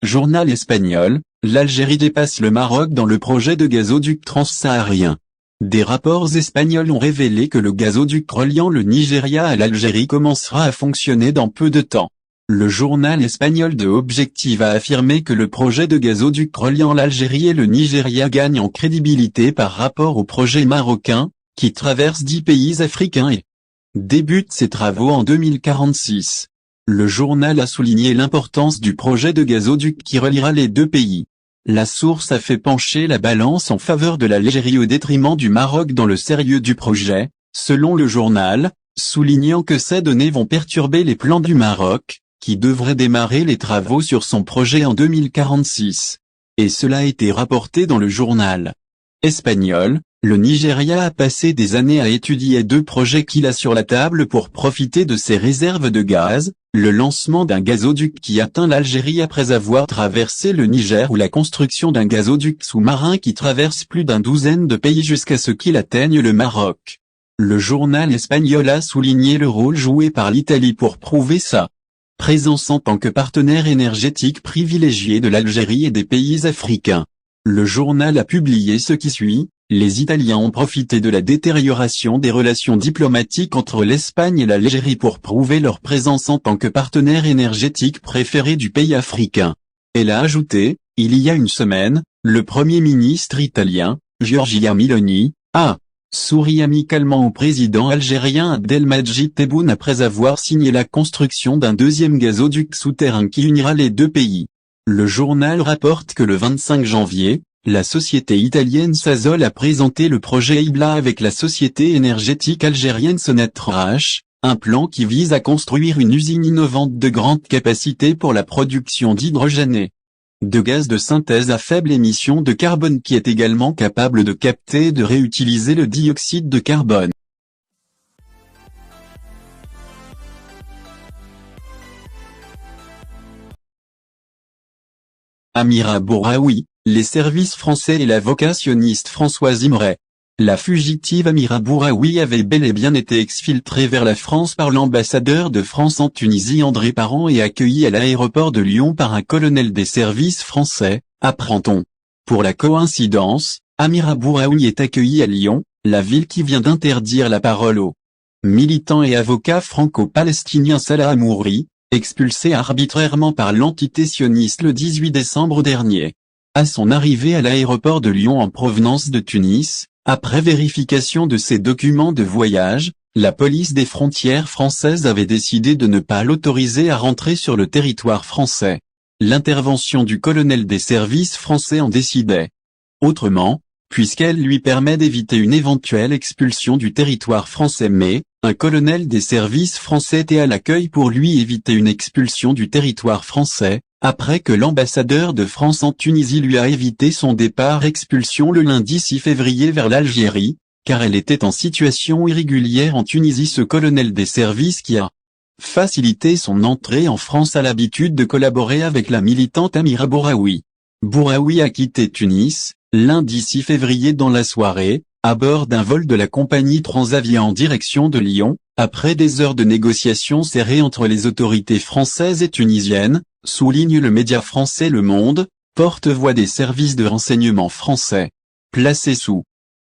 Journal espagnol, l'Algérie dépasse le Maroc dans le projet de gazoduc transsaharien. Des rapports espagnols ont révélé que le gazoduc reliant le Nigeria à l'Algérie commencera à fonctionner dans peu de temps. Le journal espagnol de Objective a affirmé que le projet de gazoduc reliant l'Algérie et le Nigeria gagne en crédibilité par rapport au projet marocain, qui traverse 10 pays africains et débute ses travaux en 2046. Le journal a souligné l'importance du projet de gazoduc qui reliera les deux pays. La source a fait pencher la balance en faveur de l'Algérie au détriment du Maroc dans le sérieux du projet, selon le journal, soulignant que ces données vont perturber les plans du Maroc, qui devrait démarrer les travaux sur son projet en 2046. Et cela a été rapporté dans le journal espagnol. Le Nigeria a passé des années à étudier deux projets qu'il a sur la table pour profiter de ses réserves de gaz, le lancement d'un gazoduc qui atteint l'Algérie après avoir traversé le Niger ou la construction d'un gazoduc sous-marin qui traverse plus d'une douzaine de pays jusqu'à ce qu'il atteigne le Maroc. Le journal espagnol a souligné le rôle joué par l'Italie pour prouver sa présence en tant que partenaire énergétique privilégié de l'Algérie et des pays africains. Le journal a publié ce qui suit. Les Italiens ont profité de la détérioration des relations diplomatiques entre l'Espagne et l'Algérie pour prouver leur présence en tant que partenaire énergétique préféré du pays africain. Elle a ajouté, il y a une semaine, le Premier ministre italien, Giorgia Meloni, a souri amicalement au président algérien Abdelmadjid Tebboune après avoir signé la construction d'un deuxième gazoduc souterrain qui unira les deux pays. Le journal rapporte que le 25 janvier, la société italienne Sasol a présenté le projet Ibla avec la société énergétique algérienne Sonatrach, un plan qui vise à construire une usine innovante de grande capacité pour la production d'hydrogène et de gaz de synthèse à faible émission de carbone qui est également capable de capter et de réutiliser le dioxyde de carbone. Amira Bouraoui, les services français et l'avocat sioniste François Imray. La fugitive Amira Bouraoui avait bel et bien été exfiltrée vers la France par l'ambassadeur de France en Tunisie André Parent et accueillie à l'aéroport de Lyon par un colonel des services français, apprend-on. Pour la coïncidence, Amira Bouraoui est accueillie à Lyon, la ville qui vient d'interdire la parole au militant et avocat franco-palestinien Salah Hamouri, expulsé arbitrairement par l'entité sioniste le 18 décembre dernier. À son arrivée à l'aéroport de Lyon en provenance de Tunis, après vérification de ses documents de voyage, la police des frontières françaises avait décidé de ne pas l'autoriser à rentrer sur le territoire français. L'intervention du colonel des services français en décidait autrement, puisqu'elle lui permet d'éviter une éventuelle expulsion du territoire français mais, un colonel des services français était à l'accueil pour lui éviter une expulsion du territoire français, après que l'ambassadeur de France en Tunisie lui a évité son départ expulsion le lundi 6 février vers l'Algérie, car elle était en situation irrégulière en Tunisie. Ce colonel des services qui a facilité son entrée en France a l'habitude de collaborer avec la militante Amira Bouraoui. Bouraoui a quitté Tunis, lundi 6 février dans la soirée, à bord d'un vol de la compagnie Transavia en direction de Lyon, après des heures de négociations serrées entre les autorités françaises et tunisiennes, souligne le média français Le Monde, porte-voix des services de renseignement français. Placée sous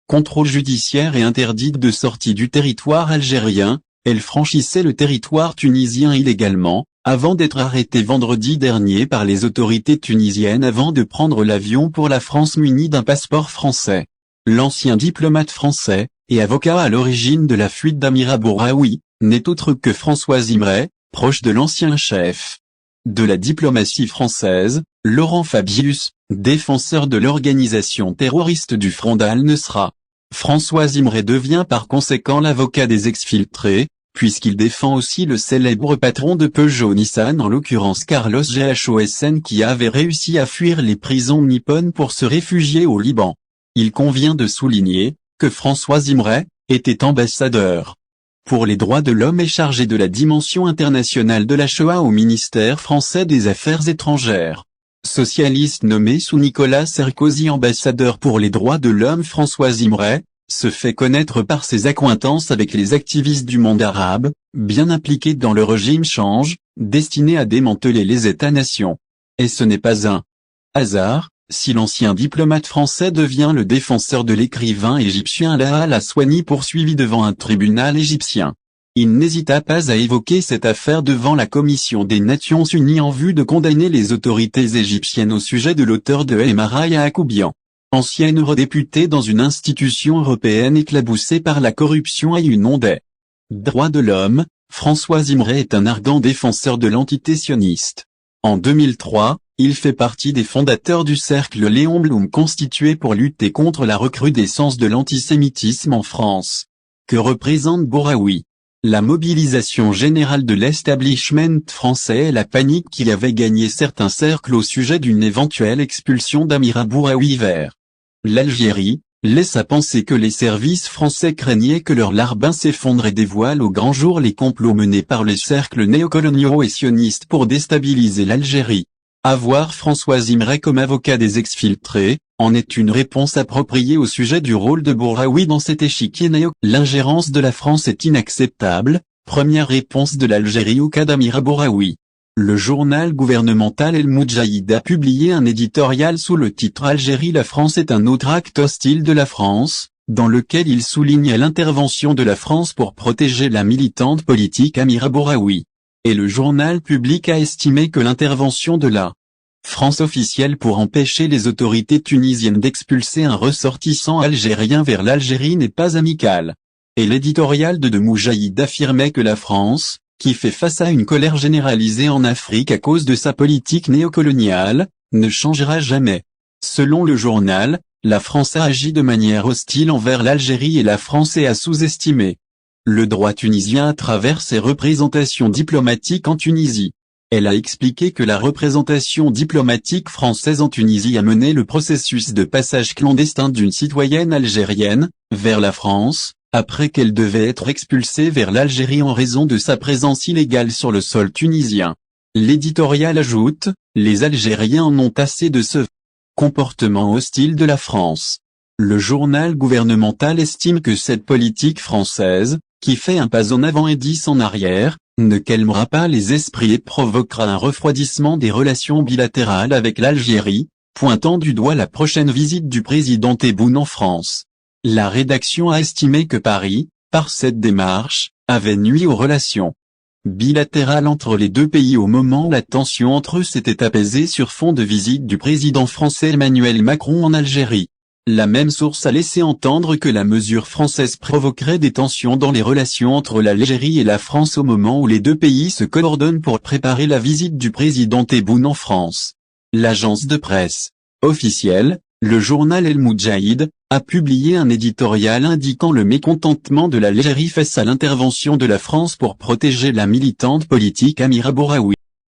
contrôle judiciaire et interdite de sortie du territoire algérien, elle franchissait le territoire tunisien illégalement, avant d'être arrêtée vendredi dernier par les autorités tunisiennes avant de prendre l'avion pour la France munie d'un passeport français. L'ancien diplomate français, et avocat à l'origine de la fuite d'Amira Bouraoui, n'est autre que François Imray, proche de l'ancien chef de la diplomatie française, Laurent Fabius, défenseur de l'organisation terroriste du Front d'Al-Nusra. François Imray devient par conséquent l'avocat des exfiltrés, puisqu'il défend aussi le célèbre patron de Peugeot-Nissan en l'occurrence Carlos Ghosn qui avait réussi à fuir les prisons nippones pour se réfugier au Liban. Il convient de souligner que François Imray était ambassadeur pour les droits de l'homme et chargé de la dimension internationale de la Shoah au ministère français des Affaires étrangères. Socialiste nommé sous Nicolas Sarkozy ambassadeur pour les droits de l'homme, François Imray se fait connaître par ses accointances avec les activistes du monde arabe, bien impliqués dans le régime change, destiné à démanteler les États-nations. Et ce n'est pas un hasard, si l'ancien diplomate français devient le défenseur de l'écrivain égyptien Laha al-Aswany poursuivi devant un tribunal égyptien. Il n'hésita pas à évoquer cette affaire devant la Commission des Nations Unies en vue de condamner les autorités égyptiennes au sujet de l'auteur de Emara Yaakoubian, ancienne eurodéputée dans une institution européenne éclaboussée par la corruption et le nom des droits de l'homme. François Imre est un ardent défenseur de l'entité sioniste. En 2003, il fait partie des fondateurs du cercle Léon Blum constitué pour lutter contre la recrudescence de l'antisémitisme en France. Que représente Bouraoui? La mobilisation générale de l'establishment français et la panique qui avait gagné certains cercles au sujet d'une éventuelle expulsion d'Amira Bouraoui vers l'Algérie, laisse à penser que les services français craignaient que leur larbin s'effondre et dévoile au grand jour les complots menés par les cercles néocoloniaux et sionistes pour déstabiliser l'Algérie. Avoir François Imre comme avocat des exfiltrés, en est une réponse appropriée au sujet du rôle de Bouraoui dans cet échiquier néo. L'ingérence de la France est inacceptable, première réponse de l'Algérie au cas d'Amira Bouraoui. Le journal gouvernemental El Moudjahid a publié un éditorial sous le titre Algérie, la France est un autre acte hostile de la France, dans lequel il souligne l'intervention de la France pour protéger la militante politique Amira Bouraoui. Et le journal public a estimé que l'intervention de la France officielle pour empêcher les autorités tunisiennes d'expulser un ressortissant algérien vers l'Algérie n'est pas amicale. Et l'éditorial de Moudjahid affirmait que la France, qui fait face à une colère généralisée en Afrique à cause de sa politique néocoloniale, ne changera jamais. Selon le journal, la France a agi de manière hostile envers l'Algérie et la France est à sous-estimer le droit tunisien à travers ses représentations diplomatiques en Tunisie. Elle a expliqué que la représentation diplomatique française en Tunisie a mené le processus de passage clandestin d'une citoyenne algérienne, vers la France, après qu'elle devait être expulsée vers l'Algérie en raison de sa présence illégale sur le sol tunisien. L'éditorial ajoute, les Algériens en ont assez de ce comportement hostile de la France. Le journal gouvernemental estime que cette politique française, qui fait un pas en avant et 10 en arrière, ne calmera pas les esprits et provoquera un refroidissement des relations bilatérales avec l'Algérie, pointant du doigt la prochaine visite du président Tebboune en France. La rédaction a estimé que Paris, par cette démarche, avait nui aux relations bilatérales entre les deux pays au moment où la tension entre eux s'était apaisée sur fond de visite du président français Emmanuel Macron en Algérie. La même source a laissé entendre que la mesure française provoquerait des tensions dans les relations entre l'Algérie et la France au moment où les deux pays se coordonnent pour préparer la visite du président Tebboune en France. L'agence de presse officielle, le journal El Moudjahid, a publié un éditorial indiquant le mécontentement de l'Algérie face à l'intervention de la France pour protéger la militante politique Amira Bouraoui.